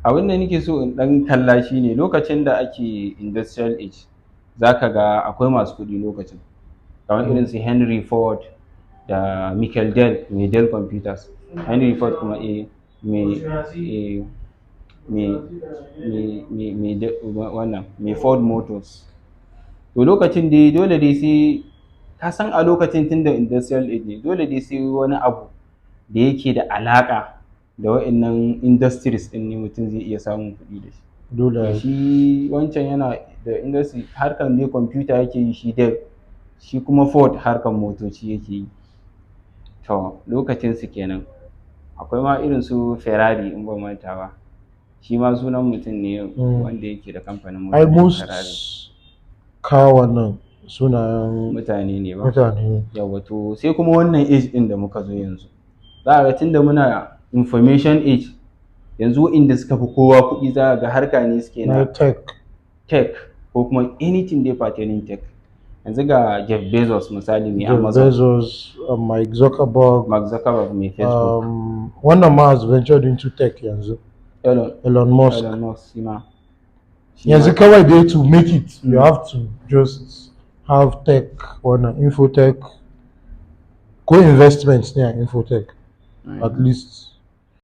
abin da nake so in dan kalla shine lokacin da ake industrial age zaka ga akwai masu kuɗi lokacin kamar irin su Henry Ford da Michael Dell mai Dell Computers. Henry Ford kuma mai wannan mai Ford Motors. To lokacin dai dole dai sai ka san a lokacin tunda industrial age ne dole dai sai wani abu da yake da alaka da wa'annan industries din ne mutum zai iya samun kuɗi da shi. Dole Shi wancan yana da industry harkar ne computer yake yi shi Dell, shi kuma Ford harkar motoci yake yi. To lokacin su kenan. Akwai ma irin su Ferrari in ban manta ba. Shi ma sunan mutum ne wanda yake da kamfanin ai motoci Ferrari. kawan nan sunayen Mutane ne ba. mutane. Yawa to sai kuma wannan age din da muka zo yanzu. Za a ga tunda muna information age yanzu inda suka fi kowa kuɗi za a ga harka ne suke na tech ko kuma anything dai pertaining tech. Yanzu ga Jeff Bezos misali mai Amazon. Jeff Bezos, Mark Zuckerberg Mai Facebook. Wannan ma has ventured into tech yanzu. Elon Musk. Shi ma. Yanzu kawai dai to make it, you have to just have tech, wannan infotech, ko investments ne a infotech, at least